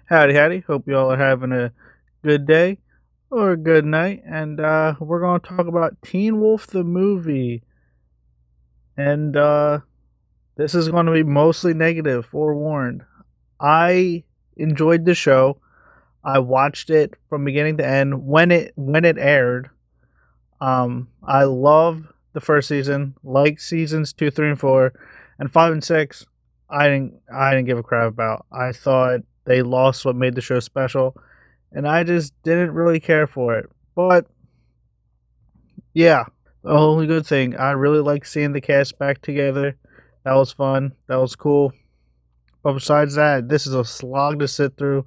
Howdy, howdy. Hope you all are having a good day or a good night. And we're going to talk about Teen Wolf the movie. And this is going to be mostly negative, forewarned. I enjoyed the show. I watched it from beginning to end when it aired. I love the first season, like seasons 2, 3, and 4, and 5 and 6. I didn't give a crap about. I thought they lost what made the show special, and I just didn't really care for it. But yeah, the only good thing, I really like seeing the cast back together. That was fun. That was cool. But besides that, this is a slog to sit through.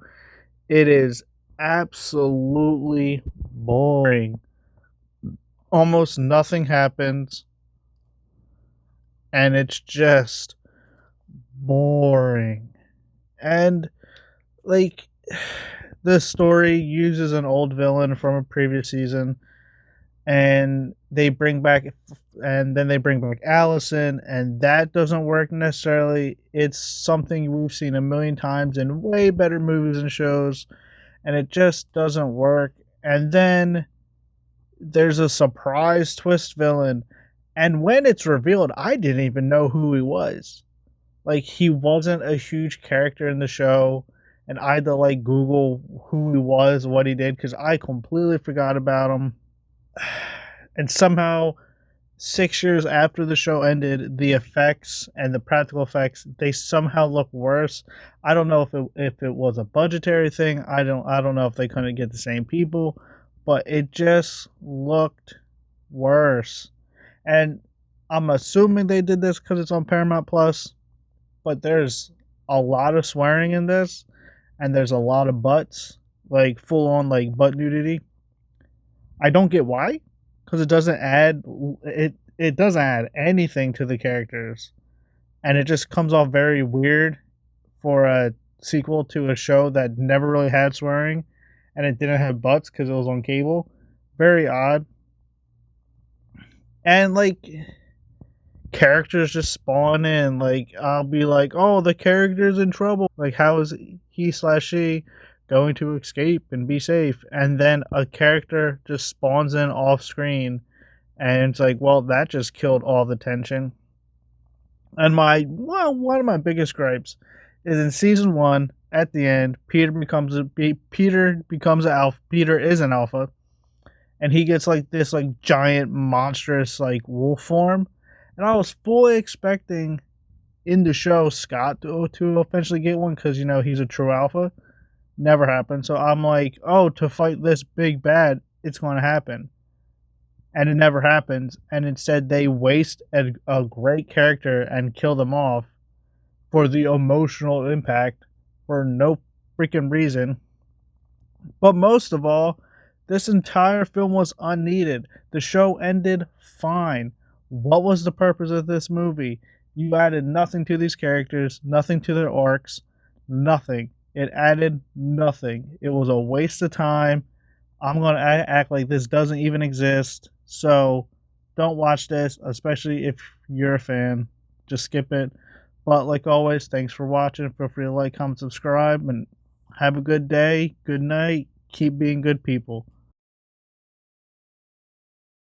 It is absolutely boring. Almost nothing happens, and it's just boring. And like the story uses an old villain from a previous season, and they bring back Allison, and that doesn't work necessarily. It's something we've seen a million times in way better movies and shows, and it just doesn't work. And then there's a surprise twist villain, and when it's revealed, I didn't even know who he was. Like, he wasn't a huge character in the show, and I had to, like, Google who he was, what he did, because I completely forgot about him. And somehow, 6 years after the show ended, the effects and the practical effects, they somehow look worse. I don't know if it was a budgetary thing. I don't know if they couldn't get the same people, but it just looked worse. And I'm assuming they did this because it's on Paramount Plus, but there's a lot of swearing in this, and there's a lot of butts, like full on like butt nudity. I don't get why, because it doesn't add anything to the characters, and it just comes off very weird for a sequel to a show that never really had swearing, and it didn't have butts because it was on cable. Very odd, and like characters just spawn in. Like, I'll be like, "Oh, the character's in trouble. Like, how is he/she going to escape and be safe?" And then a character just spawns in off screen, and it's like, well, that just killed all the tension. And one of my biggest gripes is in season one. At the end, Peter becomes an alpha. Peter is an alpha, and he gets like this like giant monstrous like wolf form. And I was fully expecting in the show Scott to eventually get one because he's a true alpha. Never happened. So I'm like, oh, to fight this big bad, it's going to happen, and it never happens. And instead, they waste a great character and kill them off for the emotional impact for no freaking reason. But most of all, this entire film was unneeded. The show ended fine. What was the purpose of this movie? You added nothing to these characters, nothing to their arcs, nothing. It added nothing. It was a waste of time. I'm going to act like this doesn't even exist. So don't watch this, especially if you're a fan. Just skip it. But like always, thanks for watching. Feel free to like, comment, subscribe, and have a good day, good night. Keep being good people.